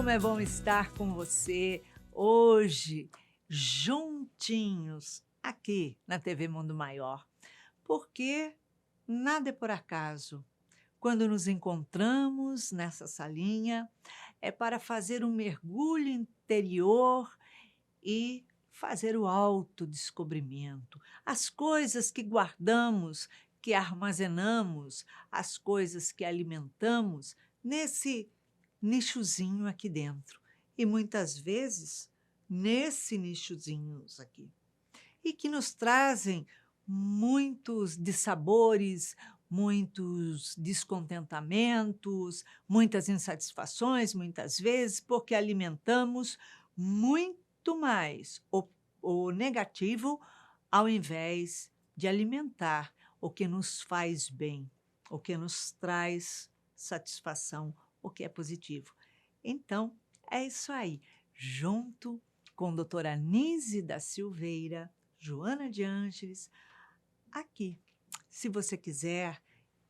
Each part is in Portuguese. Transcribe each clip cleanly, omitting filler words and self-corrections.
como é bom estar com você hoje, juntinhos, aqui na TV Mundo Maior, porque nada é por acaso. Quando nos encontramos nessa salinha, é para fazer um mergulho interior e fazer o autodescobrimento. As coisas que guardamos, que armazenamos, as coisas que alimentamos nesse nichozinho aqui dentro. E muitas vezes nesse nichozinho aqui. E que nos trazem muitos dissabores, muitos descontentamentos, muitas insatisfações, muitas vezes, porque alimentamos muito mais o negativo ao invés de alimentar o que nos faz bem, o que nos traz satisfação, o que é positivo. Então, é isso aí. Junto com a doutora Nise da Silveira, Joana de Ângeles, aqui. Se você quiser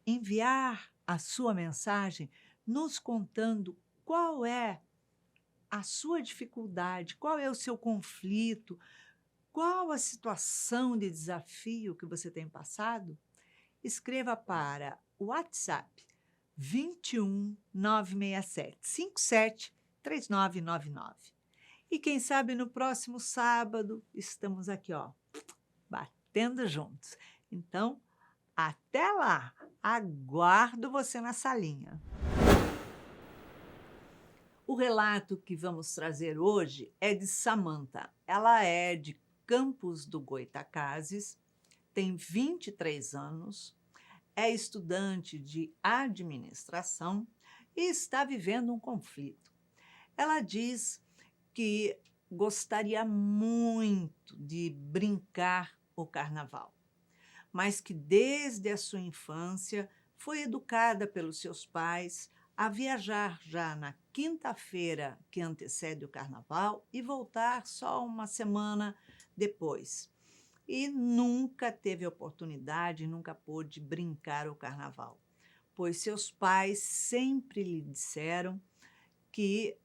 enviar a sua mensagem nos contando qual é a sua dificuldade, qual é o seu conflito, qual a situação de desafio que você tem passado, escreva para o WhatsApp 21 967 57 3999. E quem sabe no próximo sábado estamos aqui, ó, batendo juntos. Então, até lá. Aguardo você na salinha. O relato que vamos trazer hoje é de Samantha. Ela é de Campos do Goytacazes, tem 23 anos, é estudante de administração e está vivendo um conflito. Ela diz que gostaria muito de brincar o carnaval, mas que desde a sua infância foi educada pelos seus pais a viajar já na quinta-feira que antecede o carnaval e voltar só uma semana depois. E nunca teve oportunidade, nunca pôde brincar o carnaval, pois seus pais sempre lhe disseram que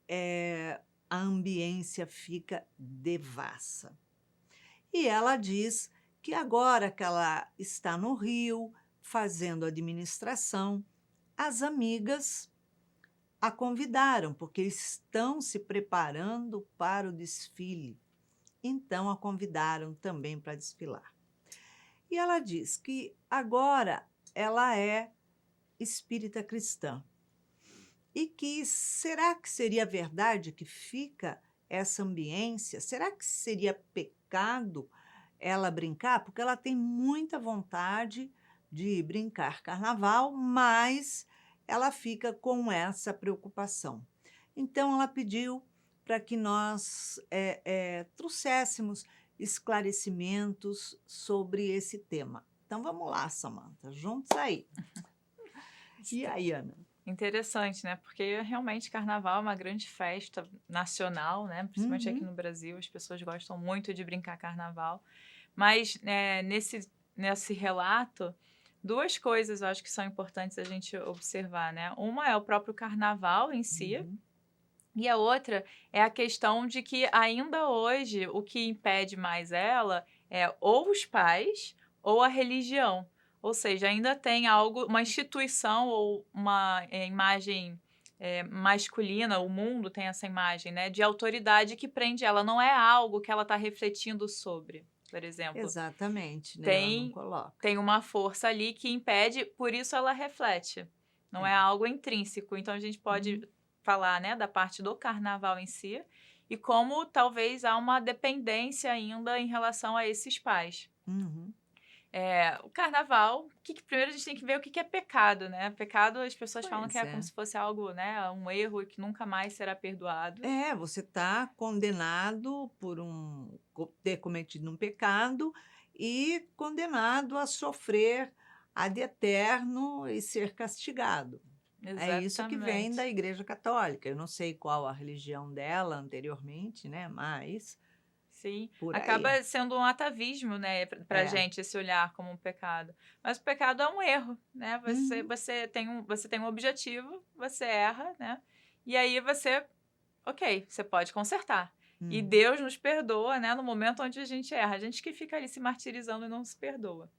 a ambiência fica devassa. E ela diz que agora que ela está no Rio, fazendo administração, as amigas a convidaram, porque estão se preparando para o desfile. Então, a convidaram também para desfilar. E ela diz que agora ela é espírita cristã. E que será que seria verdade que fica essa ambiência? Será que seria pecado ela brincar? Porque ela tem muita vontade de brincar carnaval, mas ela fica com essa preocupação. Então, ela pediu para que nós trouxéssemos esclarecimentos sobre esse tema. Então, vamos lá, Samantha, juntos aí. E aí, Ana? Interessante, né? Porque realmente carnaval é uma grande festa nacional, né? Principalmente aqui no Brasil, as pessoas gostam muito de brincar carnaval. Mas nesse relato, duas coisas eu acho que são importantes a gente observar, né? Uma é o próprio carnaval em si, e a outra é a questão de que ainda hoje o que impede mais ela é ou os pais ou a religião. Ou seja, ainda tem algo, uma instituição ou uma imagem masculina, o mundo tem essa imagem, né, de autoridade que prende ela. Não é algo que ela está refletindo sobre, por exemplo. Exatamente, né? Ela não coloca. Tem uma força ali que impede, por isso ela reflete. Não é algo intrínseco. Então a gente pode falar, né, da parte do carnaval em si e como talvez há uma dependência ainda em relação a esses pais. O carnaval, primeiro a gente tem que ver o que é pecado, né? Pecado, as pessoas falam que é como se fosse algo, né? Um erro que nunca mais será perdoado. Você está condenado por ter cometido um pecado e condenado a sofrer ad eterno e ser castigado. Exatamente. É isso que vem da Igreja Católica. Eu não sei qual a religião dela anteriormente, né? Mas sim, por acaba aí. sendo um atavismo, né, pra gente esse olhar como um pecado. Mas o pecado é um erro, né? Você tem um objetivo, você erra, né? E aí você, ok, você pode consertar. E Hum, Deus nos perdoa, né, no momento onde a gente erra. A gente que fica ali se martirizando e não se perdoa.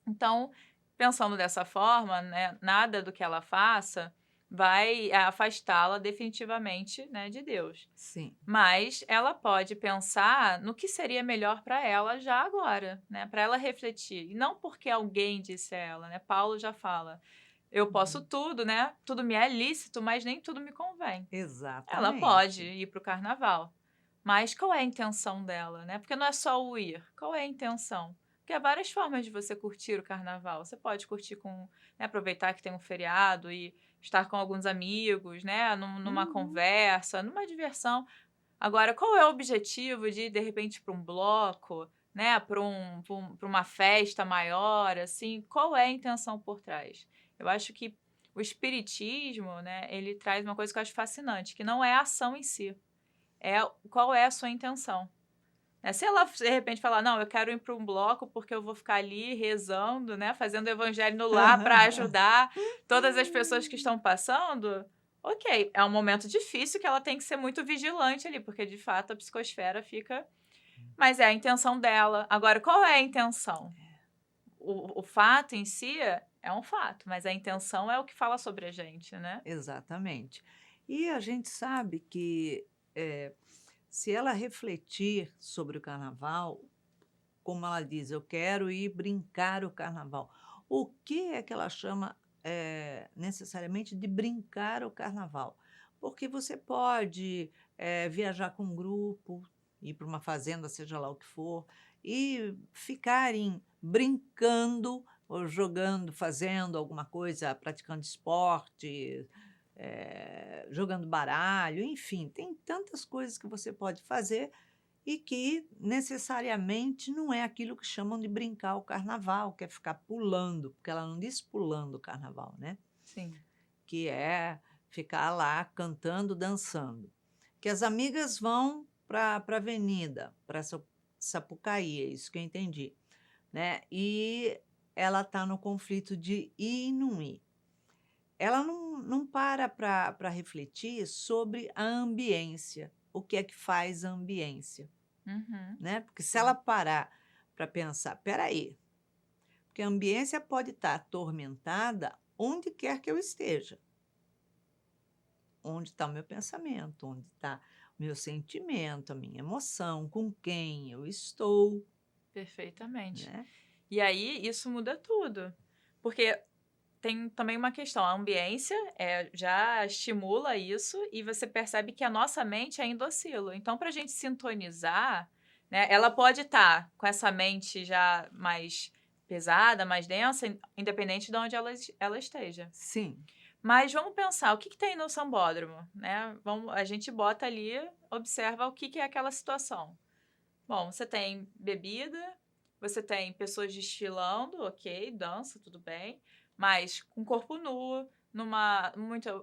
Então, pensando dessa forma, né, nada do que ela faça vai afastá-la definitivamente, né, de Deus. sim. Mas ela pode pensar no que seria melhor para ela já agora, né, para ela refletir. E não porque alguém disse a ela, né? Paulo já fala: "Eu posso Uhum. tudo, né? Tudo me é lícito, mas nem tudo me convém". Ela pode Exatamente. ir para o carnaval, mas qual é a intenção dela, né? Porque não é só o ir, qual é a intenção? Porque há várias formas de você curtir o carnaval. Você pode curtir com, né, aproveitar que tem um feriado e estar com alguns amigos, né, numa Uhum. conversa, numa diversão. Agora, qual é o objetivo de ir, de repente, para um bloco, né, para uma festa maior, assim? Qual é a intenção por trás? Eu acho que o espiritismo, né, ele traz uma coisa que eu acho fascinante, que não é a ação em si, é qual é a sua intenção. Né? Se ela, de repente, falar, não, eu quero ir para um bloco porque eu vou ficar ali rezando, né, fazendo o evangelho no lar para ajudar todas as pessoas que estão passando, ok, é um momento difícil que ela tem que ser muito vigilante ali, porque de fato a psicosfera fica. Mas é a intenção dela. Agora, qual é a intenção? O fato em si é um fato, mas a intenção é o que fala sobre a gente, né? Exatamente. E a gente sabe que, se ela refletir sobre o carnaval, como ela diz: "Eu quero ir brincar o carnaval". O que é que ela chama, necessariamente de brincar o carnaval? Porque você pode, viajar com um grupo, ir para uma fazenda, seja lá o que for, e ficarem brincando ou jogando, fazendo alguma coisa, praticando esporte, jogando baralho, enfim, tem tantas coisas que você pode fazer e que necessariamente não é aquilo que chamam de brincar o carnaval, que é ficar pulando, porque ela não diz pulando o carnaval, né, Sim. que é ficar lá cantando, dançando. Que as amigas vão para a avenida, para Sapucaí, é isso que eu entendi, né, e ela está no conflito de ir e não ir. Ela não para refletir sobre a ambiência, o que é que faz a ambiência. Uhum. Né, porque se ela Sim. parar para pensar: "Espera aí, porque a ambiência pode estar atormentada onde quer que eu esteja. Onde está o meu pensamento, onde está o meu sentimento, a minha emoção, com quem eu estou", Perfeitamente. né. E aí isso muda tudo. Porque tem também uma questão, a ambiência, já estimula isso e você percebe que a nossa mente ainda oscila. Então, para a gente sintonizar, né, ela pode estar com essa mente já mais pesada, mais densa, independente de onde ela esteja. Sim. Mas vamos pensar, o que que tem no sambódromo, né? A gente bota ali, observa o que que é aquela situação. Bom, você tem bebida, você tem pessoas desfilando, ok, dança, tudo bem, mas com corpo nu,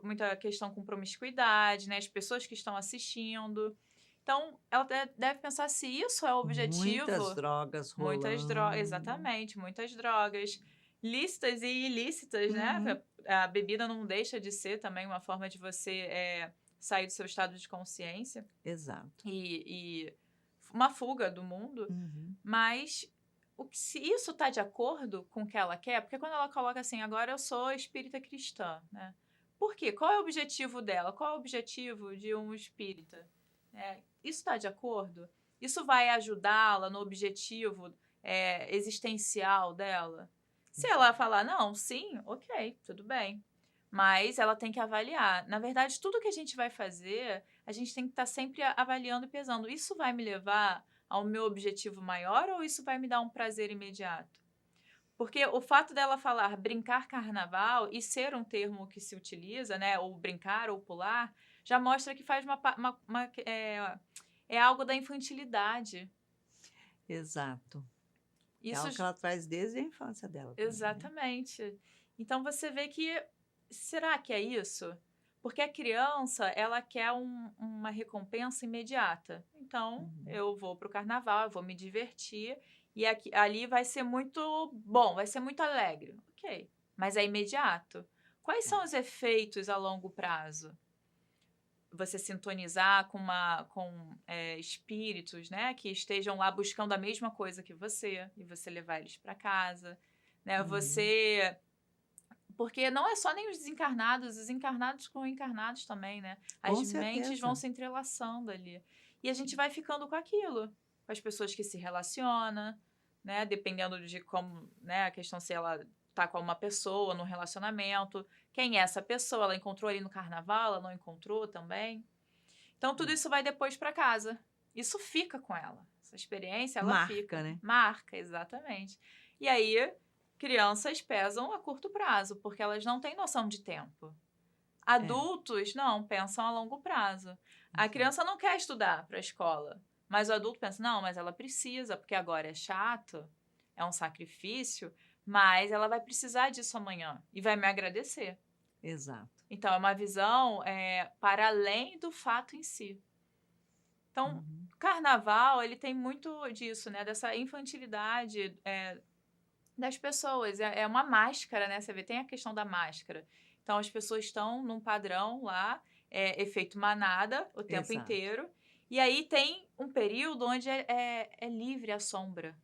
muita questão com promiscuidade, né? As pessoas que estão assistindo. Então, ela deve pensar se isso é o Muitas objetivo. drogas Muitas drogas, rolando. exatamente, muitas drogas, lícitas e ilícitas, né? Uhum. A bebida não deixa de ser também uma forma de você sair do seu estado de consciência Exato. e uma fuga do mundo, Uhum. mas se isso está de acordo com o que ela quer, porque quando ela coloca assim, agora eu sou espírita cristã, né? Por quê? Qual é o objetivo dela? Qual é o objetivo de um espírita? Isso está de acordo? Isso vai ajudá-la no objetivo existencial dela? Se ela falar, não, sim, ok, tudo bem. Mas ela tem que avaliar. Na verdade, tudo que a gente vai fazer, a gente tem que estar sempre avaliando e pesando. Isso vai me levar ao meu objetivo maior ou isso vai me dar um prazer imediato? Porque o fato dela falar brincar carnaval e ser um termo que se utiliza, né, ou brincar ou pular, já mostra que faz é algo da infantilidade. Exato. É Isso algo que ela traz desde a infância dela também, né. exatamente. Então você vê que será que é isso? Porque a criança, ela quer uma recompensa imediata. Então, Uhum. eu vou para o carnaval, eu vou me divertir e ali vai ser muito bom, vai ser muito alegre. Ok, mas é imediato. Quais É. são os efeitos a longo prazo? você sintonizar com espíritos, né, que estejam lá buscando a mesma coisa que você, e você levar eles para casa, né? Uhum. Porque não é só nem os desencarnados, os encarnados com encarnados também, né? Com As mentes vão certeza. se entrelaçando ali. E a gente vai ficando com aquilo, com as pessoas que se relacionam, né? Dependendo de como, né? A questão se ela tá com uma pessoa no relacionamento, quem é essa pessoa? Ela encontrou ali no carnaval, ela não encontrou também. Então tudo É. isso vai depois para casa. Isso fica com ela. Essa experiência, ela Marca, fica. né? Marca, exatamente. E aí, crianças pesam a curto prazo, porque elas não têm noção de tempo. É, Adultos, não, pensam a longo prazo. A exato. criança não quer estudar para a escola, mas o adulto pensa, não, mas ela precisa, porque agora é chato, é um sacrifício, mas ela vai precisar disso amanhã e vai me agradecer. Exato. Então, é uma visão para além do fato em si. Então, Uhum. carnaval, ele tem muito disso, né? Dessa infantilidade das pessoas. É uma máscara, né? Você vê, tem a questão da máscara. Então, as pessoas estão num padrão lá, efeito manada, o tempo Exato. inteiro. E aí tem um período onde é livre a sombra.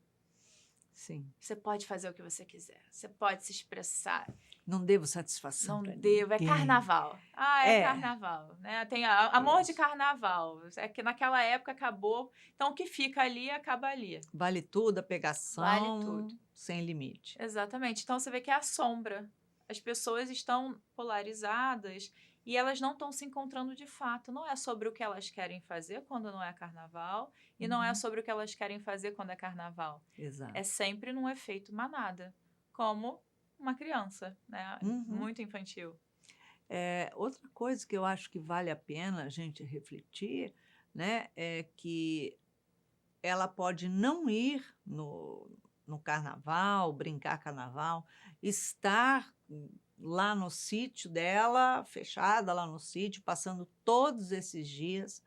Sim. Você pode fazer o que você quiser. Você pode se expressar. Não devo satisfação Não para devo, é ninguém. carnaval. Ah, é É, carnaval, né? Tem amor de isso. carnaval. É que naquela época acabou. Então, o que fica ali, acaba ali. Vale tudo, a Vale tudo. pegação, sem limite. Exatamente. Então, você vê que é a sombra. As pessoas estão polarizadas e elas não estão se encontrando de fato. Não é sobre o que elas querem fazer quando não é carnaval e não é Uhum. sobre o que elas querem fazer quando é carnaval. É Exato. sempre num efeito manada, como uma criança, né? Uhum. Muito infantil. Outra coisa que eu acho que vale a pena a gente refletir, né, é que ela pode não ir no carnaval, brincar carnaval, estar lá no sítio dela, fechada lá no sítio, passando todos esses dias,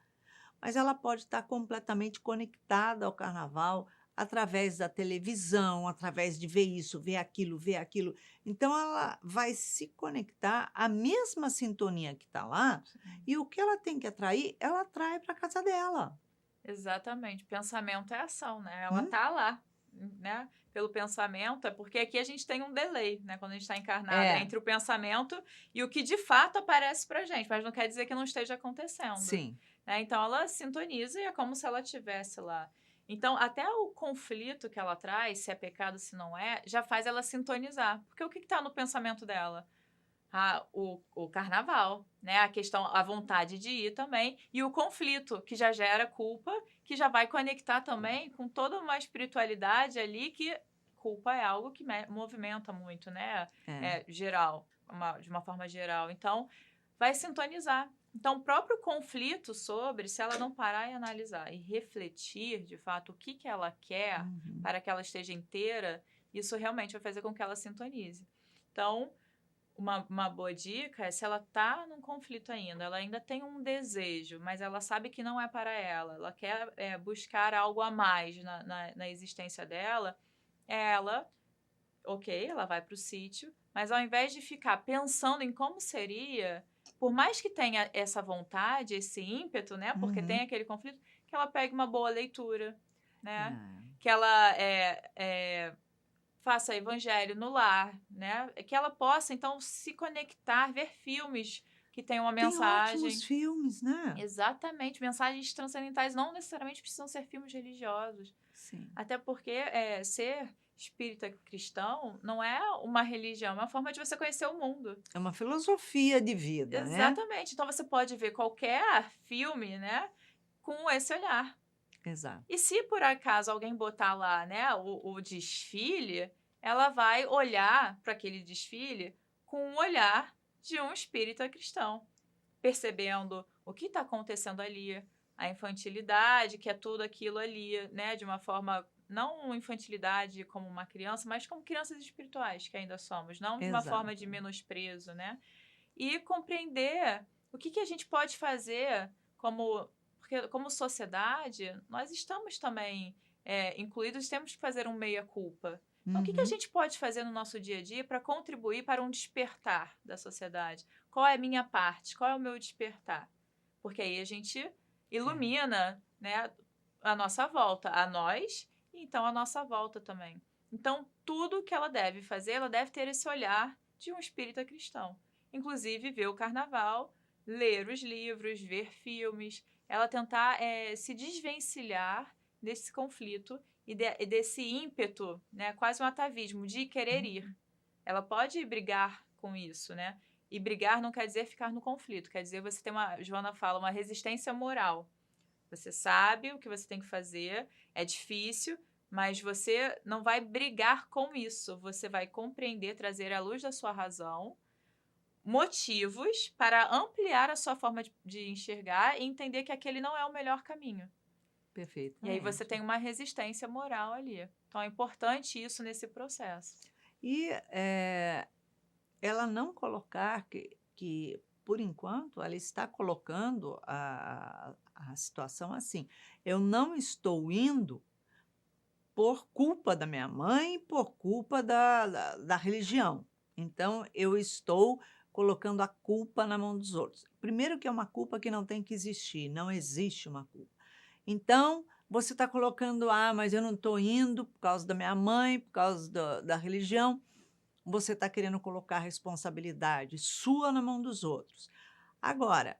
mas ela pode estar completamente conectada ao carnaval através da televisão, através de ver isso, ver aquilo, ver aquilo. Então ela vai se conectar à mesma sintonia que está lá, e o que ela tem que atrair, ela atrai para casa dela. Exatamente. Pensamento é ação, né? Ela Hum? tá lá, né? Pelo pensamento, é porque aqui a gente tem um delay, né? Quando a gente está encarnada, É, entre o pensamento e o que de fato aparece pra gente, mas não quer dizer que não esteja acontecendo, sim. né? Então ela sintoniza e é como se ela estivesse lá. Então, até o conflito que ela traz, se é pecado, se não é, já faz ela sintonizar. Porque o que está no pensamento dela? O carnaval, né? A questão, a vontade de ir também, e o conflito, que já gera culpa, que já vai conectar também com toda uma espiritualidade ali, que culpa é algo que movimenta muito, né? É. Geral, de uma forma geral. Então, vai sintonizar. Então, o próprio conflito sobre, se ela não parar e analisar e refletir, de fato, o que, que ela quer Uhum. para que ela esteja inteira, isso realmente vai fazer com que ela sintonize. Então, uma boa dica é se ela está num conflito ainda, ela ainda tem um desejo, mas ela sabe que não é para ela quer buscar algo a mais na existência dela, ela, ok, ela vai para o sítio, mas ao invés de ficar pensando em como seria, por mais que tenha essa vontade, esse ímpeto, né, porque tem Uhum. aquele conflito, que ela pegue uma boa leitura, né, É. que ela faça evangelho no lar, né? Que ela possa, então, se conectar, ver filmes que tenham uma Tem ótimos mensagem. filmes, né? Exatamente, mensagens transcendentais não necessariamente precisam ser filmes religiosos. Sim. Até porque ser espírita cristão não é uma religião, é uma forma de você conhecer o mundo. É uma filosofia de vida, né? Exatamente. Então você pode ver qualquer filme, né, com esse olhar. Exato. E se por acaso alguém botar lá, né, o desfile, ela vai olhar para aquele desfile com o olhar de um espírita cristão, percebendo o que está acontecendo ali, a infantilidade, que é tudo aquilo ali, né, de uma forma, não infantilidade como uma criança, mas como crianças espirituais que ainda somos, não de uma forma de Exato. menosprezo, né? E compreender o que a gente pode fazer porque como sociedade, nós estamos também incluídos, temos que fazer um meia-culpa. Então, o que a Uhum. gente pode fazer no nosso dia a dia para contribuir para um despertar da sociedade? Qual é a minha parte? Qual é o meu despertar? porque aí a gente ilumina, né, a nossa volta, a nós, e então a nossa volta também. Então, tudo que ela deve fazer, ela deve ter esse olhar de um espírita cristão. Inclusive, ver o carnaval, ler os livros, ver filmes, ela tentar se desvencilhar desse conflito e desse ímpeto, né, quase um atavismo, de querer ir. Ela pode brigar com isso, né? E brigar não quer dizer ficar no conflito, quer dizer você tem Joana fala, uma resistência moral. Você sabe o que você tem que fazer, é difícil, mas você não vai brigar com isso. Você vai compreender, trazer à luz da sua razão motivos para ampliar a sua forma de enxergar e entender que aquele não é o melhor caminho. Perfeitamente. E aí você tem uma resistência moral ali. Então é importante isso nesse processo. E ela não colocar que, por enquanto, ela está colocando a situação assim. Eu não estou indo por culpa da minha mãe, por culpa da religião. Então, eu estou colocando a culpa na mão dos outros. Primeiro que é uma culpa que não tem que existir, não existe uma culpa. Então, você está colocando, mas eu não estou indo por causa da minha mãe, por causa da religião. Você está querendo colocar a responsabilidade sua na mão dos outros. Agora,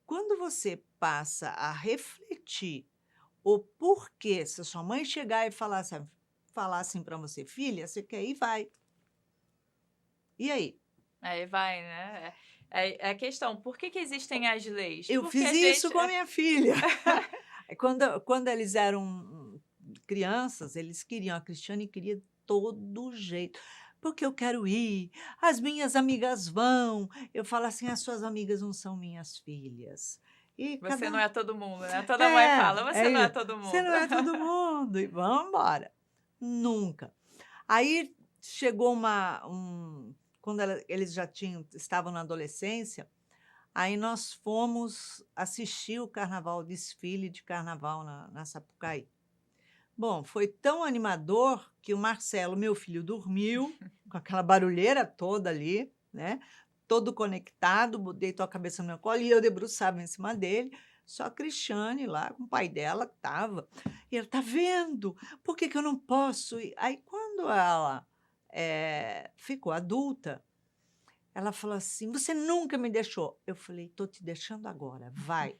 quando você passa a refletir o porquê, se a sua mãe chegar e falar assim para você, filha, você quer ir, vai. E aí? Aí vai, né? É a questão, por que existem as leis? Eu Porque fiz a isso gente... com a minha filha. Quando eles eram crianças, eles queriam, a Cristiane queria todo jeito. Porque eu quero ir, as minhas amigas vão. Eu falo assim, as suas amigas não são minhas filhas. E Você não cada é todo mundo, né? Toda mãe fala, você não é isso. todo Você mundo. não é todo mundo. E vamos embora. Nunca. Aí chegou quando eles já estavam na adolescência, aí nós fomos assistir o desfile de carnaval na Sapucaí. Bom, foi tão animador que o Marcelo, meu filho, dormiu com aquela barulheira toda ali, né? Todo conectado, deitou a cabeça no meu colo e eu debruçava em cima dele. Só a Cristiane lá, com o pai dela, que estava. E ele, tá vendo? Por que eu não posso ir? Aí, quando ela ficou adulta, ela falou assim, você nunca me deixou. Eu falei, estou te deixando agora, vai.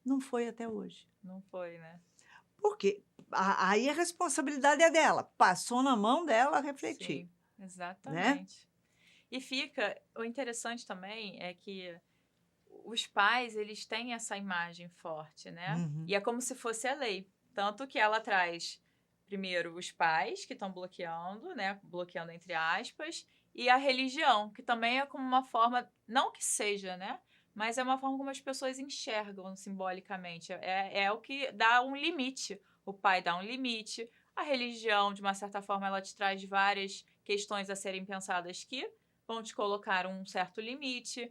Não foi até hoje. Não foi, né? Porque aí a responsabilidade é dela. Passou na mão dela refletir. Sim, exatamente. Né? E o interessante também é que os pais, eles têm essa imagem forte, né? Uhum. E é como se fosse a lei. Tanto que ela traz, primeiro, os pais, que estão bloqueando, né? Bloqueando entre aspas, e a religião, que também é como uma forma, não que seja, né? Mas é uma forma como as pessoas enxergam simbolicamente. É o que dá um limite. O pai dá um limite. A religião, de uma certa forma, ela te traz várias questões a serem pensadas que vão te colocar um certo limite.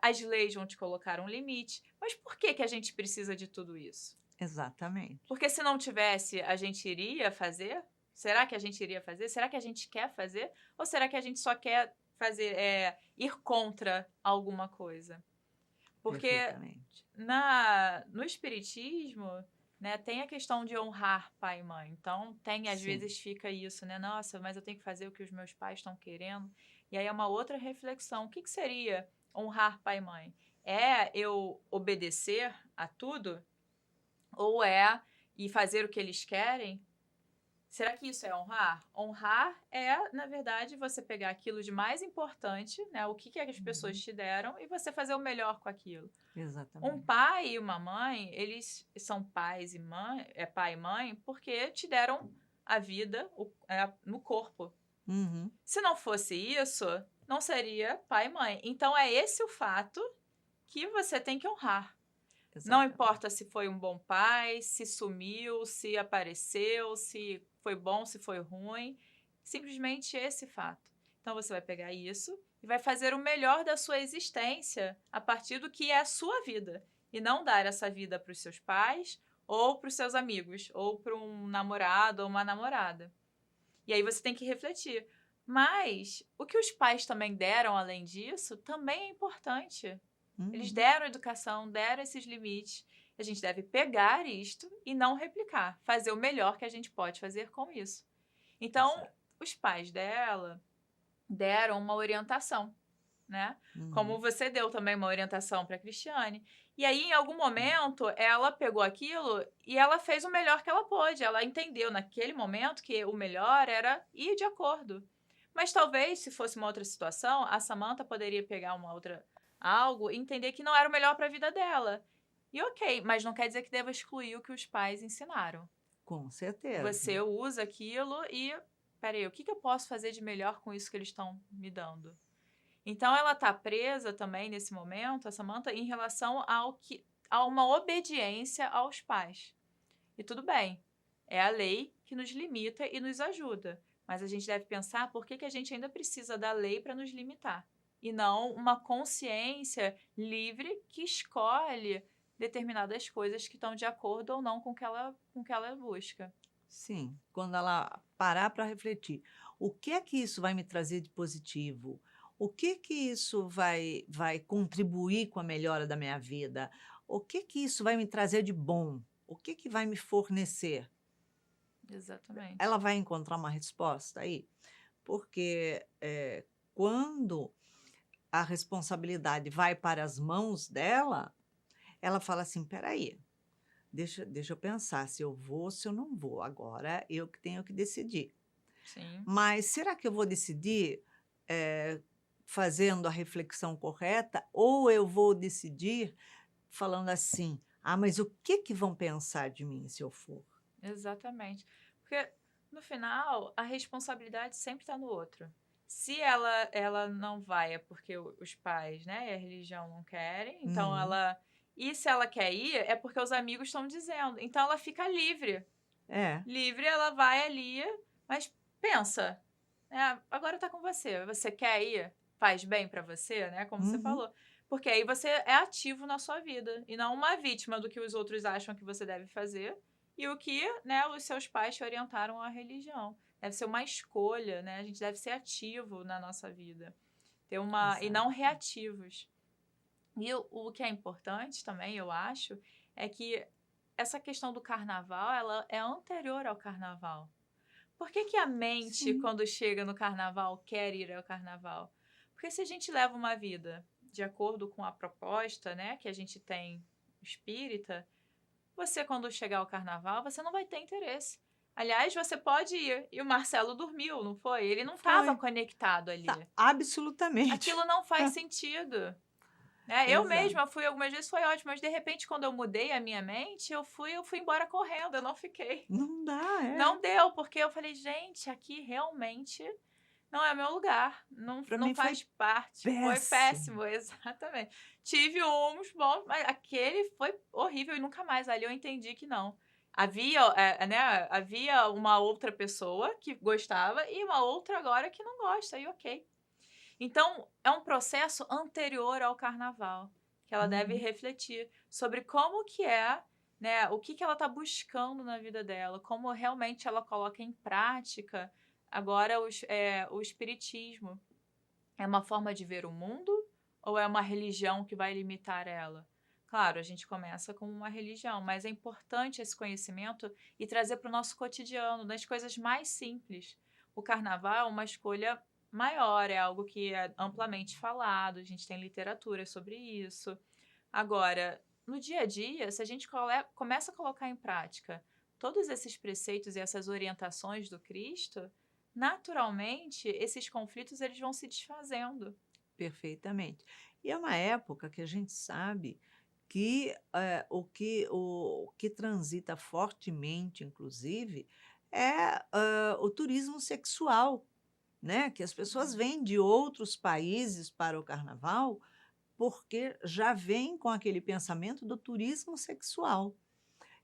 As leis vão te colocar um limite. Mas por que a gente precisa de tudo isso? Exatamente. Porque se não tivesse, a gente iria fazer? Será que a gente iria fazer? Será que a gente quer fazer? Ou será que a gente só quer fazer, ir contra alguma coisa? Porque no espiritismo, né, tem a questão de honrar pai e mãe. Então, às vezes fica isso, né? Nossa, mas eu tenho que fazer o que os meus pais estão querendo. E aí é uma outra reflexão. O que seria honrar pai e mãe? É eu obedecer a tudo? Ou e fazer o que eles querem? Será que isso é honrar? Honrar é, na verdade, você pegar aquilo de mais importante, né? O que as pessoas te deram, e você fazer o melhor com aquilo. Exatamente. Um pai e uma mãe, eles são pais e mãe, pai e mãe, porque te deram a vida no corpo. Uhum. Se não fosse isso, não seria pai e mãe. Então, é esse o fato que você tem que honrar. Exatamente. Não importa se foi um bom pai, se sumiu, se apareceu, se foi bom, se foi ruim. Simplesmente esse fato. Então, você vai pegar isso e vai fazer o melhor da sua existência a partir do que é a sua vida. E não dar essa vida para os seus pais ou para os seus amigos, ou para um namorado ou uma namorada. E aí você tem que refletir. Mas o que os pais também deram além disso também é importante. Eles Uhum. deram educação, deram esses limites. A gente deve pegar isto e não replicar, fazer o melhor que a gente pode fazer com isso. Então, Exato. os pais dela deram uma orientação, né? Como Uhum. você deu também uma orientação para a Cristiane. E aí, em algum momento, ela pegou aquilo e ela fez o melhor que ela pôde. Ela entendeu naquele momento que o melhor era ir de acordo. Mas talvez, se fosse uma outra situação, a Samantha poderia pegar uma outra algo e entender que não era o melhor para a vida dela. E ok, mas não quer dizer que deva excluir o que os pais ensinaram. Com certeza. Você usa aquilo e, peraí, o que que eu posso fazer de melhor com isso que eles estão me dando? Então ela está presa também nesse momento, a Samantha, em relação a uma obediência aos pais. E tudo bem, é a lei que nos limita e nos ajuda. Mas a gente deve pensar por que que a gente ainda precisa da lei para nos limitar. E não uma consciência livre que escolhe determinadas coisas que estão de acordo ou não com o que ela busca. Sim, quando ela parar para refletir, o que é que isso vai me trazer de positivo? O que isso vai contribuir com a melhora da minha vida? O que isso vai me trazer de bom? O que vai me fornecer? Exatamente. Ela vai encontrar uma resposta aí? Porque, quando a responsabilidade vai para as mãos dela, ela fala assim: "Espera aí, deixa eu pensar se eu vou ou se eu não vou, agora eu que tenho que decidir". Sim, Mas será que eu vou decidir, eh, fazendo a reflexão correta ou eu vou decidir falando assim: "Ah, mas o que que vão pensar de mim se eu for?". exatamente. Porque no final, a responsabilidade sempre está no outro. Se ela não vai é porque os pais, né, e a religião não querem, então Uhum. ela e se ela quer ir, é porque os amigos estão dizendo. Então ela fica livre. É. Livre, ela vai ali, mas pensa, né, agora tá com você, você quer ir? Faz bem pra você, né, como você Uhum. falou. Porque aí você é ativo na sua vida e não uma vítima do que os outros acham que você deve fazer e o que, né, os seus pais te orientaram à religião. Deve ser uma escolha, né, a gente deve ser ativo na nossa vida, ter uma e não Exato. reativos. E o que é importante também, eu acho, é que essa questão do carnaval, ela é anterior ao carnaval. Por que que a mente, Sim. quando chega no carnaval, quer ir ao carnaval? Porque se a gente leva uma vida de acordo com a proposta, né, que a gente tem espírita, você, quando chegar ao carnaval, você não vai ter interesse. Aliás, você pode ir. E o Marcelo dormiu, não foi? Ele não estava Foi. conectado Tá, ali. absolutamente. Aquilo não faz sentido. Né, eu Exato. mesma fui algumas vezes, foi ótimo, mas de repente quando eu mudei a minha mente, eu fui embora correndo, eu não fiquei. Não dá, é. Não deu, porque eu falei: "Gente, aqui realmente não é meu lugar, Para não mim foi faz parte". Foi péssimo. péssimo, exatamente. Tive uns bons, mas aquele foi horrível e nunca mais, ali eu entendi que não. Havia, né, havia uma outra pessoa que gostava e uma outra agora que não gosta, e ok. Então, é um processo anterior ao carnaval, que ela deve Uhum. refletir sobre como que é, né, o que que ela está buscando na vida dela, como realmente ela coloca em prática agora o espiritismo. É uma forma de ver o mundo ou é uma religião que vai limitar ela? Claro, a gente começa com uma religião, mas é importante esse conhecimento e trazer para o nosso cotidiano, das coisas mais simples. O carnaval é uma escolha maior, é algo que é amplamente falado, a gente tem literatura sobre isso. Agora, no dia a dia, se a gente começa a colocar em prática todos esses preceitos e essas orientações do Cristo, naturalmente esses conflitos eles vão se desfazendo. Perfeitamente. E é uma época que a gente sabe que, o que transita fortemente, inclusive, é, o turismo sexual, né, que as pessoas Sim, vêm de outros países para o carnaval, porque já vêm com aquele pensamento do turismo sexual.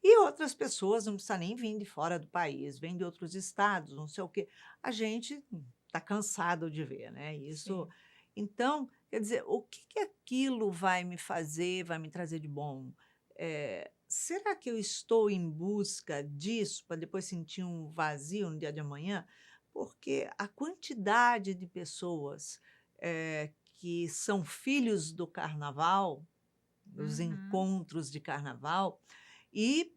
E outras pessoas não precisa nem vir de fora do país, vêm de outros estados, não sei o quê. A gente está cansado de ver, né, isso. sim. Então, quer dizer, o que que aquilo vai me fazer, vai me trazer de bom? Será que eu estou em busca disso para depois sentir um vazio no dia de amanhã? Porque a quantidade de pessoas, que são filhos do carnaval, dos Uhum. encontros de carnaval, e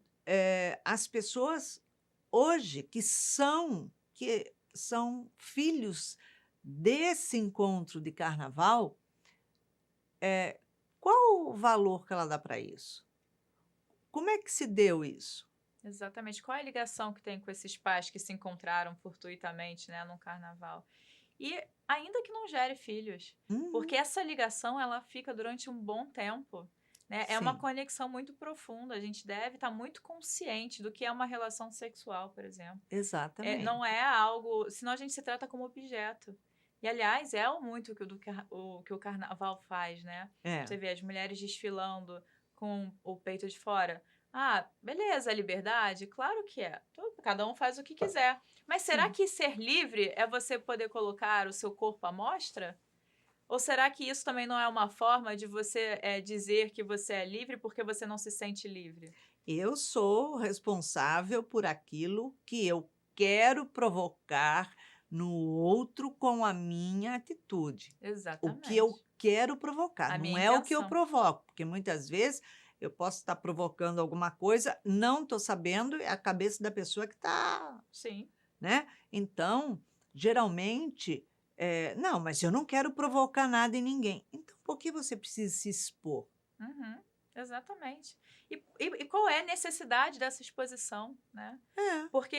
as pessoas hoje que são filhos desse encontro de carnaval, qual o valor que ela dá para isso? Como é que se deu isso? Exatamente. Qual é a ligação que tem com esses pais que se encontraram fortuitamente, né, num carnaval? E ainda que não gere filhos, porque Uhum, essa ligação ela fica durante um bom tempo, né? É uma sim, conexão muito profunda. A gente deve estar muito consciente do que é uma relação sexual, por exemplo. Não exatamente. é algo, senão a gente se trata como objeto. E aliás, é muito o que o carnaval faz, né? É. Você vê as mulheres desfilando com o peito de fora. Ah, beleza, é liberdade? Claro que é. Cada um faz o que quiser. Mas será Sim. que ser livre é você poder colocar o seu corpo à mostra? Ou será que isso também não é uma forma de você dizer que você é livre porque você não se sente livre? Eu sou responsável por aquilo que eu quero provocar no outro com a minha atitude. O que eu Exatamente. quero provocar, A não minha é o que eu intenção. provoco, porque muitas vezes eu posso estar provocando alguma coisa, não estou sabendo, é a cabeça da pessoa que está, Sim. né? Então, geralmente, não, mas eu não quero provocar nada em ninguém. Então, por que você precisa se expor? Uhum, exatamente. E qual é a necessidade dessa exposição, né? É, Porque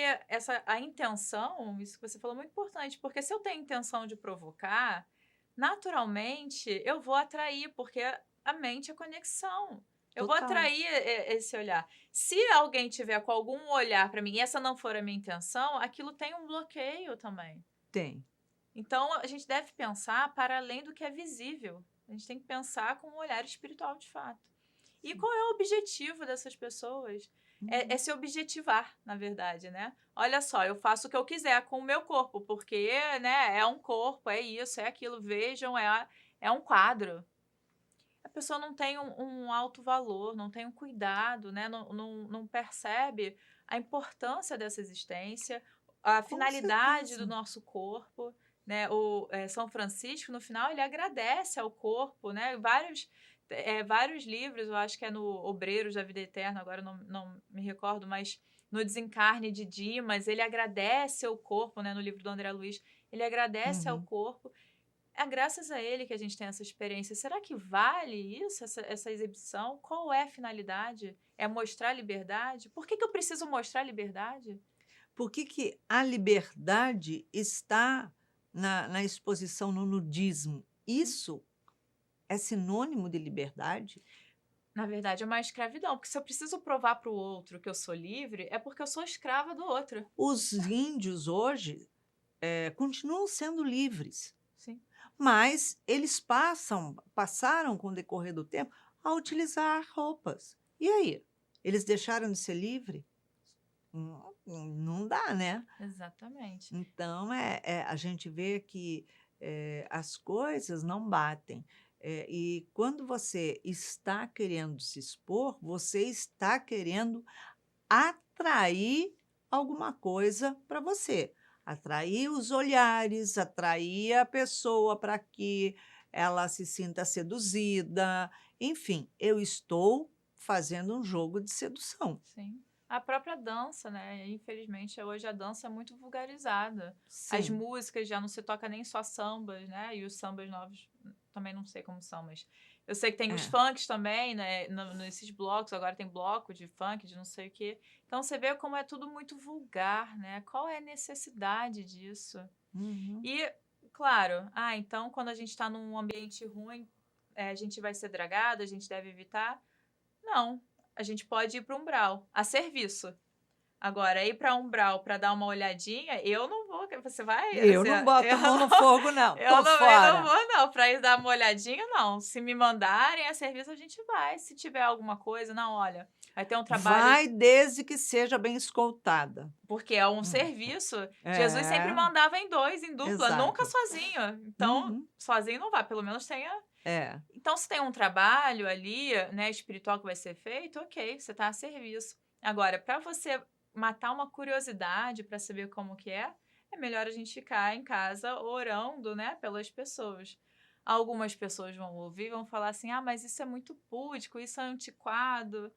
a intenção, isso que você falou é muito importante, porque se eu tenho intenção de provocar, naturalmente eu vou atrair, porque a mente é conexão. Eu vou total. atrair esse olhar. Se alguém tiver com algum olhar para mim e essa não for a minha intenção, aquilo tem um bloqueio também. Tem. Então, a gente deve pensar para além do que é visível. A gente tem que pensar com um olhar espiritual de fato. E qual é o objetivo dessas pessoas? É Uhum. se objetivar, na verdade, né? Olha só, eu faço o que eu quiser com o meu corpo, porque, né, é um corpo, é isso, é aquilo. Vejam, é um quadro. A pessoa não tem um alto valor, não tem um cuidado, né? Não percebe a importância dessa existência, a Com finalidade do certeza. nosso corpo, né? São Francisco, no final, ele agradece ao corpo, né? Vários livros, eu acho que é no Obreiros da Vida Eterna, agora não me recordo, mas no Desencarne de Dimas, ele agradece ao corpo, né? No livro do André Luiz, ele agradece ao Uhum. corpo. É graças a ele que a gente tem essa experiência. Será que vale isso, essa exibição? Qual é a finalidade? É mostrar liberdade? Por que eu preciso mostrar liberdade? Por que que a liberdade está na exposição no nudismo? Sim. Isso é sinônimo de liberdade? Na verdade, é uma escravidão, porque se eu preciso provar para o outro que eu sou livre, é porque eu sou escrava do outro. Os índios hoje, continuam sendo livres, Sim. mas eles passaram com o decorrer do tempo a utilizar roupas. E aí? Eles deixaram de ser livre? Não dá, né? Exatamente. Então, a gente vê que, as coisas não batem. E quando você está querendo se expor, você está querendo atrair alguma coisa para você. Atrair os olhares, atrair a pessoa para que ela se sinta seduzida. Enfim, eu estou fazendo um jogo de sedução. Sim. A própria dança, né? Infelizmente, hoje a dança é muito vulgarizada. As Sim, músicas já não se toca nem só sambas, né? E os sambas novos também não sei como são, mas eu sei que tem os é. funks também, né? Nesses blocos, agora tem bloco de funk, de não sei o quê. Então você vê como é tudo muito vulgar, né? Qual é a necessidade disso? Uhum. E, claro, então quando a gente está num ambiente ruim, a gente vai ser dragado, a gente deve evitar. Não, a gente pode ir para o umbral, a serviço. Agora, ir para umbral para dar uma olhadinha, eu não vou. Você vai? Eu não boto a mão no fogo não, tô Eu não fora. vou, não. Para ir dar uma olhadinha, não. Se me mandarem a serviço, a gente vai. Se tiver alguma coisa, não, olha, vai ter um trabalho. Vai desde que seja bem escoltada. Porque é um Hum. serviço. Jesus sempre É, mandava em dois, em dupla, nunca exato. sozinho. Então, Uhum. sozinho não vai, pelo menos tenha. É. Então, se tem um trabalho ali, né, espiritual que vai ser feito, ok, você está a serviço. Agora, para você matar uma curiosidade para saber como que é melhor a gente ficar em casa orando, né, pelas pessoas. Algumas pessoas vão ouvir e vão falar assim, mas isso é muito púdico, isso é antiquado.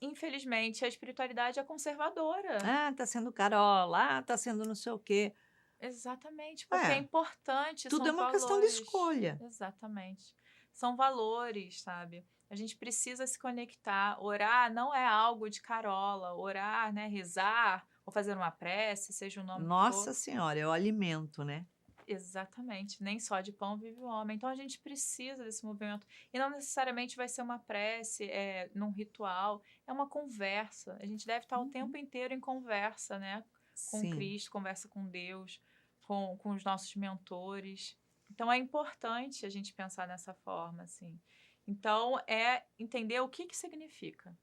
Infelizmente, a espiritualidade é conservadora. Ah, tá sendo Carola, tá sendo não sei o quê. Exatamente, porque é É, importante, tudo é são uma questão de valores. escolha. Exatamente. São valores, sabe? A gente precisa se conectar. Orar não é algo de Carola. Orar, né? Rezar ou fazer uma prece, seja o nome que for. Nossa senhora, é o alimento, né. Exatamente. Nem só de pão vive o homem. Então a gente precisa desse movimento. E não necessariamente vai ser uma prece, num ritual. É uma conversa. A gente deve estar o Uhum. tempo inteiro em conversa, né? Com Sim, Cristo, conversa com Deus, com os nossos mentores. Então é importante a gente pensar nessa forma, assim. Então é entender o que significa.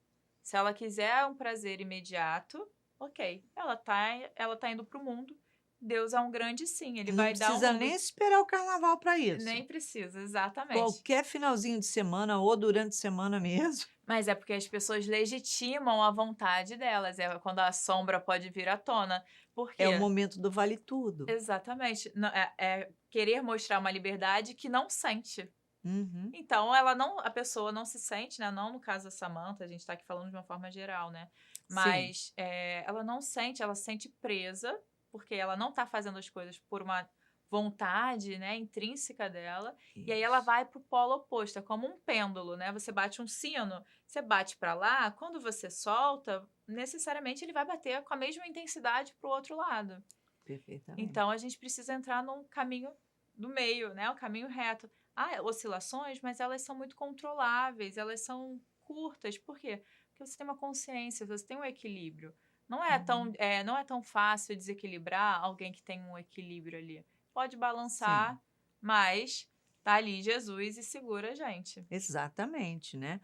Se ela quiser um prazer imediato, ok. Ela tá indo para o mundo. Deus é um grande sim, ele não vai dar um precisa mundo. nem esperar o carnaval para isso. Nem precisa, exatamente. Qualquer finalzinho de semana ou durante a semana mesmo, Mas é porque as pessoas legitimam a vontade delas, é quando a sombra pode vir à tona. Por é o quê? momento do vale tudo. Exatamente. É querer mostrar uma liberdade que não sente. Uhum. Então, a pessoa não se sente, né? Não no caso da Samantha, a gente está aqui falando de uma forma geral, né? Sim, Mas ela não sente, ela se sente presa, porque ela não está fazendo as coisas por uma vontade, né, intrínseca dela, e aí ela isso. vai para o polo oposto, é como um pêndulo, né? Você bate um sino, você bate para lá, quando você solta, necessariamente ele vai bater com a mesma intensidade para o outro lado. Perfeitamente. Então a gente precisa entrar num caminho do meio, né? O caminho reto. Há oscilações, mas elas são muito controláveis, elas são curtas. Por quê? Porque você tem uma consciência, você tem um equilíbrio. Uhum. Não é tão fácil desequilibrar alguém que tem um equilíbrio ali. Pode Sim, balançar, mas tá ali Jesus e segura a gente. exatamente, né.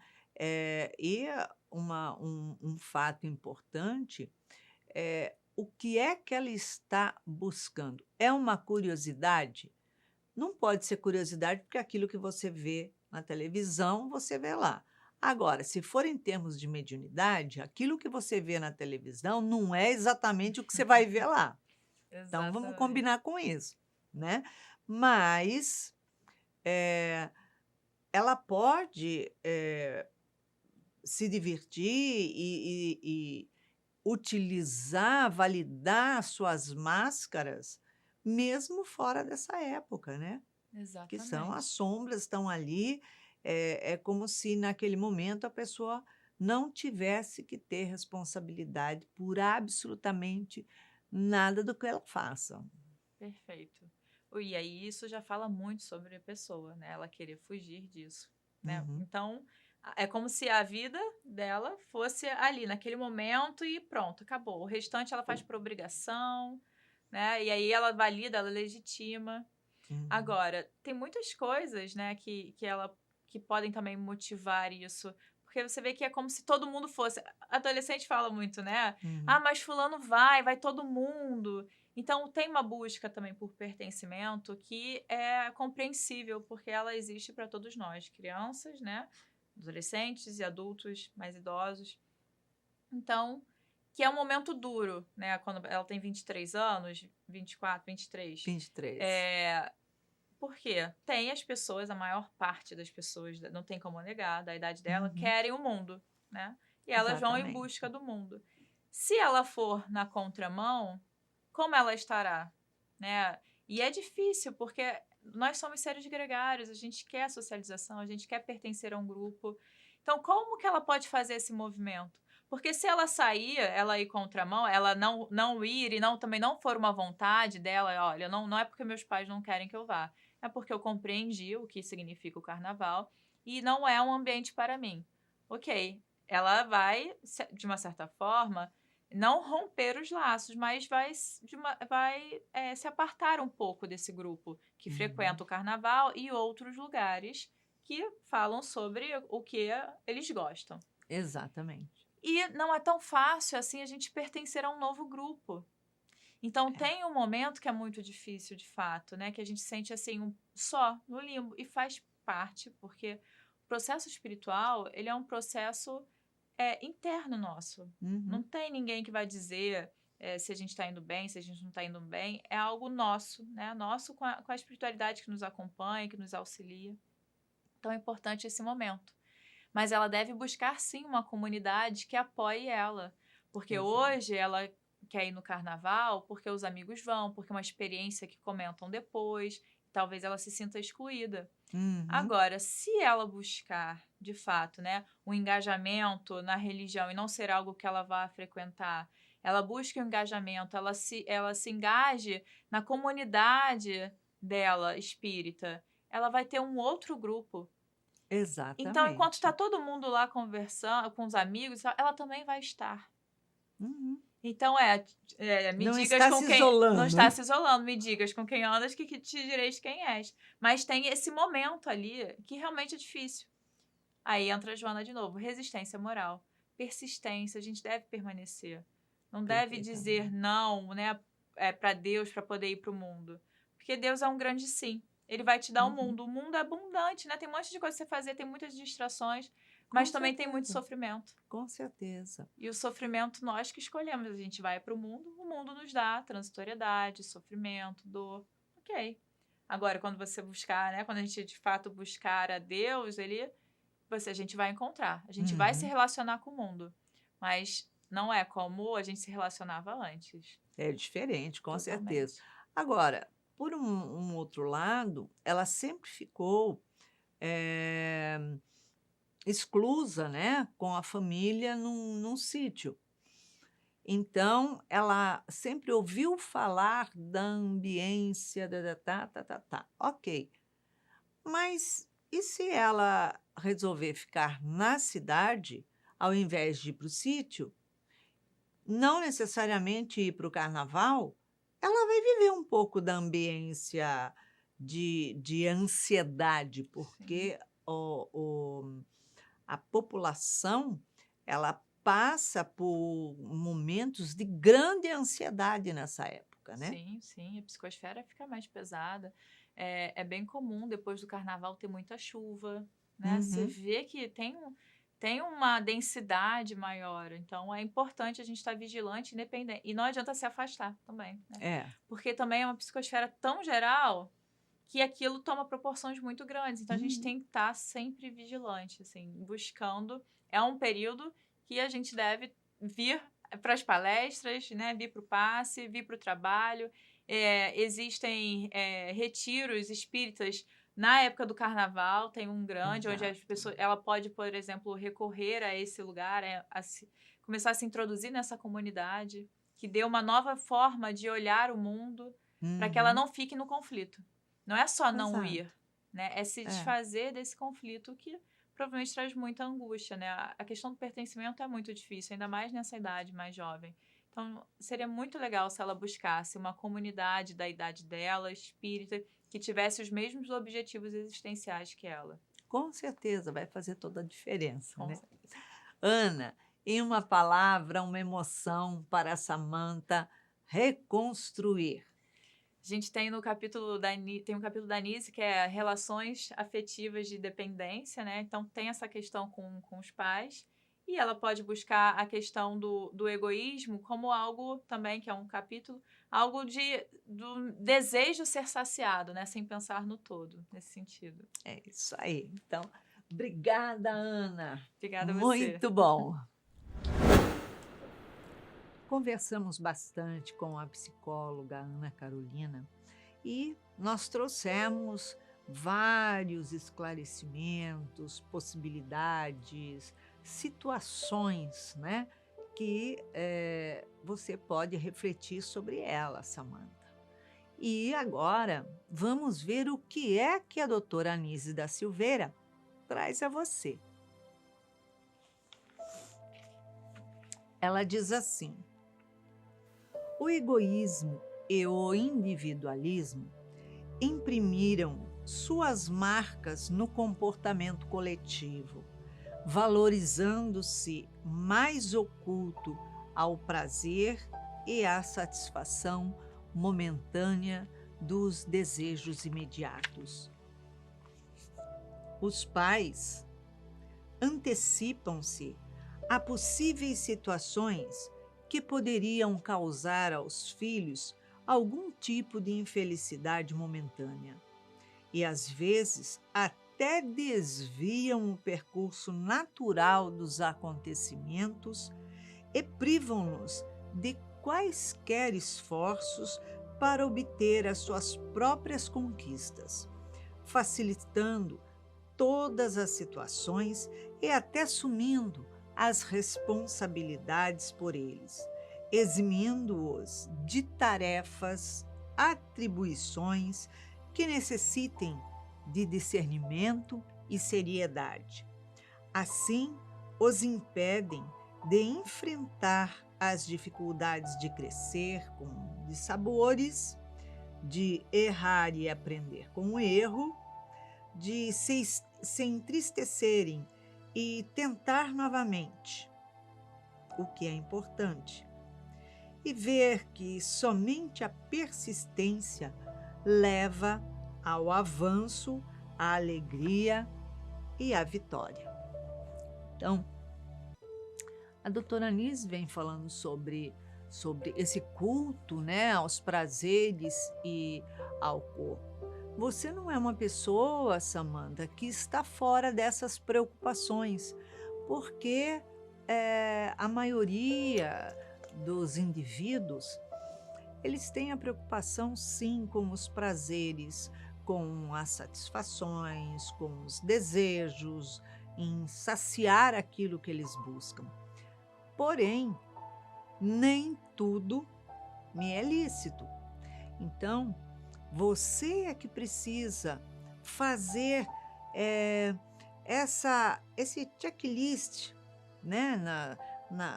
E um fato importante, o que é que ela está buscando? É uma curiosidade? Não pode ser curiosidade, porque aquilo que você vê na televisão, você vê lá. Agora, se for em termos de mediunidade, aquilo que você vê na televisão não é exatamente o que você vai ver lá. Então vamos Exatamente. combinar com isso, né. Mas, ela pode, se divertir e utilizar, validar suas máscaras, mesmo fora dessa época, né. Que são as Exatamente. sombras, estão ali, é como se naquele momento a pessoa não tivesse que ter responsabilidade por absolutamente nada do que ela faça. Perfeito. E aí isso já fala muito sobre a pessoa, né, ela querer fugir disso, né. Uhum. Então, é como se a vida dela fosse ali naquele momento e pronto, acabou. O restante ela faz por obrigação, né, e aí ela valida, ela legitima. Uhum. Agora, tem muitas coisas, né, que podem também motivar isso, porque você vê que é como se todo mundo fosse. Adolescente fala muito, né? Ah, Uhum. mas fulano vai todo mundo. Então tem uma busca também por pertencimento que é compreensível, porque ela existe para todos nós, crianças, né, adolescentes e adultos mais idosos. Então, que é um momento duro, né, quando ela tem 23 anos, 24, 23. 23. É, por quê? Tem as pessoas, a maior parte das pessoas, não tem como negar, da idade dela, Uhum. querem o mundo, né? E elas vão em busca Exatamente. do mundo. Se ela for na contramão, como ela estará, né? E é difícil, porque nós somos seres gregários, a gente quer socialização, a gente quer pertencer a um grupo. Então, como que ela pode fazer esse movimento? Porque se ela sair, ela ir contramão, ela não ir e também não for uma vontade dela, olha, não é porque meus pais não querem que eu vá, é porque eu compreendi o que significa o carnaval e não é um ambiente para mim. Ok, ela vai, de uma certa forma, não romper os laços, mas vai se apartar um pouco desse grupo que Uhum. frequenta o carnaval e outros lugares que falam sobre o que eles gostam. Exatamente. E não é tão fácil assim a gente pertencer a um novo grupo. Então É. tem um momento que é muito difícil de fato, né, que a gente sente assim só no limbo e faz parte, porque o processo espiritual, ele é um processo interno nosso. Não Uhum. tem ninguém que vai dizer, se a gente está indo bem, se a gente não está indo bem, é algo nosso, né? Nosso com a espiritualidade que nos acompanha, que nos auxilia. Então é importante esse momento. Mas ela deve buscar, sim, uma comunidade que apoie ela. Porque Exato. hoje ela quer ir no carnaval porque os amigos vão, porque é uma experiência que comentam depois, talvez ela se sinta excluída. Uhum. Agora, se ela buscar, de fato, né, um engajamento na religião e não ser algo que ela vá frequentar, ela busca um engajamento, ela se engaje na comunidade dela espírita, ela vai ter um outro grupo. Então, enquanto está Exatamente. todo mundo lá conversando com os amigos, ela também vai estar. Uhum. Então, me Não digas está com se quem... Não isolando, está né? se isolando, me digas com quem andas que te direis quem és. Mas tem esse momento ali que realmente é difícil. Aí entra a Joana de novo. Resistência moral. Persistência, a gente deve permanecer. Não deve dizer Perfeitamente. não, né, para Deus para poder ir para o mundo. Porque Deus é um grande sim. Ele vai te dar o Uhum. mundo. O mundo é abundante, né? Tem um monte de coisa pra você fazer, tem muitas distrações, Com mas também tem muito certeza. sofrimento. Com certeza. E o sofrimento nós que escolhemos. A gente vai para o mundo nos dá transitoriedade, sofrimento, dor. Ok. Agora, quando você buscar, né? Quando a gente de fato buscar a Deus, a gente vai encontrar. A gente vai se Uhum. relacionar com o mundo. Mas não é como a gente se relacionava antes. É diferente, com certeza. Totalmente. Agora, por um outro lado, ela sempre ficou eh, exclusa, né, com a família num sítio. Então, ela sempre ouviu falar da ambiência, tá. Ok. Mas e se ela resolver ficar na cidade, ao invés de ir para o sítio, não necessariamente ir para o carnaval, ela vai viver um pouco da ambiência de ansiedade, Sim. porque a população, ela passa por momentos de grande ansiedade nessa época, né? Sim, sim. A psicosfera fica mais pesada. É bem comum, depois do carnaval, ter muita chuva, né? Você Uhum. vê que tem uma densidade maior. Então, é importante a gente estar vigilante, independente. E não adianta se afastar também, né? É. Porque também é uma psicosfera tão geral que aquilo toma proporções muito grandes. Então, a gente Uhum. tem que estar sempre vigilante, assim, buscando. É um período que a gente deve vir para as palestras, né? Vir para o passe, vir para o trabalho. Existem retiros espíritas na época do carnaval, tem um grande, onde as Exato. pessoas, ela pode, por exemplo, recorrer a esse lugar, começar a se introduzir nessa comunidade, que dê uma nova forma de olhar o mundo, para que ela Uhum. não fique no conflito. Não é só não Exato. ir, né? É se É. desfazer desse conflito que provavelmente traz muita angústia, né? A questão do pertencimento é muito difícil, ainda mais nessa idade mais jovem. Então, seria muito legal se ela buscasse uma comunidade da idade dela, espírita, que tivesse os mesmos objetivos existenciais que ela. Com certeza vai fazer toda a diferença, Com né? certeza. Ana, em uma palavra, uma emoção para Samantha reconstruir. A gente tem tem um capítulo da Nise que é relações afetivas de dependência, né? Então tem essa questão com os pais. E ela pode buscar a questão do egoísmo como algo também, que é um capítulo, algo do desejo ser saciado, né? Sem pensar no todo, nesse sentido. É isso aí. Então, obrigada, Ana. Obrigada a você. Muito bom. Conversamos bastante com a psicóloga Ana Carolina e nós trouxemos vários esclarecimentos, possibilidades, situações, né, que você pode refletir sobre ela, Samantha. E agora vamos ver o que é que a doutora Anise da Silveira traz a você. Ela diz assim: o egoísmo e o individualismo imprimiram suas marcas no comportamento coletivo, valorizando-se mais oculto ao prazer e à satisfação momentânea dos desejos imediatos. Os pais antecipam-se a possíveis situações que poderiam causar aos filhos algum tipo de infelicidade momentânea e, às vezes, até desviam o percurso natural dos acontecimentos e privam-nos de quaisquer esforços para obter as suas próprias conquistas, facilitando todas as situações e até assumindo as responsabilidades por eles, eximindo-os de tarefas, atribuições que necessitem de discernimento e seriedade. Assim, os impedem de enfrentar as dificuldades de crescer com dissabores, de errar e aprender com o erro, de se entristecerem e tentar novamente, o que é importante, e ver que somente a persistência leva ao avanço, à alegria e à vitória. Então, a doutora Anísia vem falando sobre esse culto, né, aos prazeres e ao corpo. Você não é uma pessoa, Samantha, que está fora dessas preocupações, porque a maioria dos indivíduos, eles têm a preocupação, sim, com os prazeres, com as satisfações, com os desejos, em saciar aquilo que eles buscam. Porém, nem tudo me é lícito. Então, você é que precisa fazer esse checklist, né,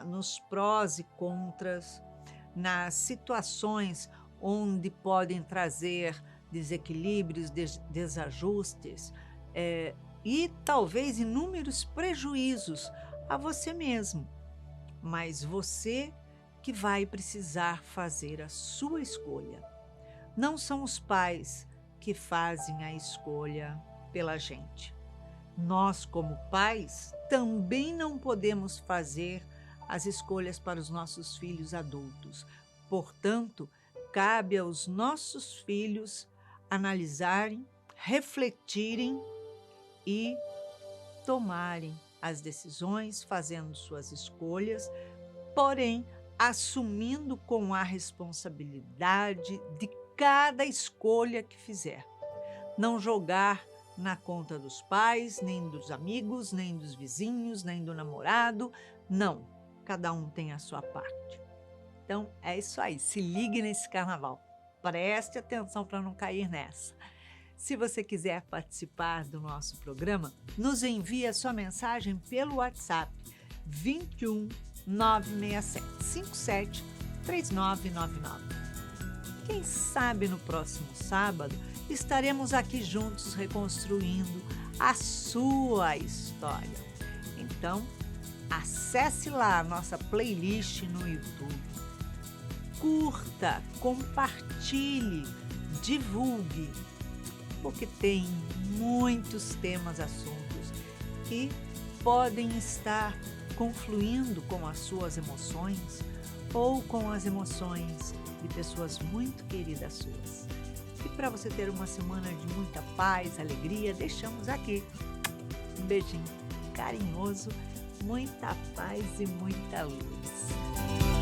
nos prós e contras, nas situações onde podem trazer desequilíbrios, desajustes e talvez inúmeros prejuízos a você mesmo. Mas você que vai precisar fazer a sua escolha. Não são os pais que fazem a escolha pela gente. Nós, como pais, também não podemos fazer as escolhas para os nossos filhos adultos. Portanto, cabe aos nossos filhos analisarem, refletirem e tomarem as decisões, fazendo suas escolhas, porém, assumindo com a responsabilidade de cada escolha que fizer. Não jogar na conta dos pais, nem dos amigos, nem dos vizinhos, nem do namorado. Não, cada um tem a sua parte. Então, é isso aí. Se ligue nesse carnaval. Preste atenção para não cair nessa. Se você quiser participar do nosso programa, nos envie a sua mensagem pelo WhatsApp 21 967 57 3999. Quem sabe no próximo sábado estaremos aqui juntos reconstruindo a sua história. Então, acesse lá a nossa playlist no YouTube. Curta, compartilhe, divulgue, porque tem muitos temas, assuntos que podem estar confluindo com as suas emoções ou com as emoções de pessoas muito queridas suas. E para você ter uma semana de muita paz, alegria, deixamos aqui um beijinho carinhoso, muita paz e muita luz.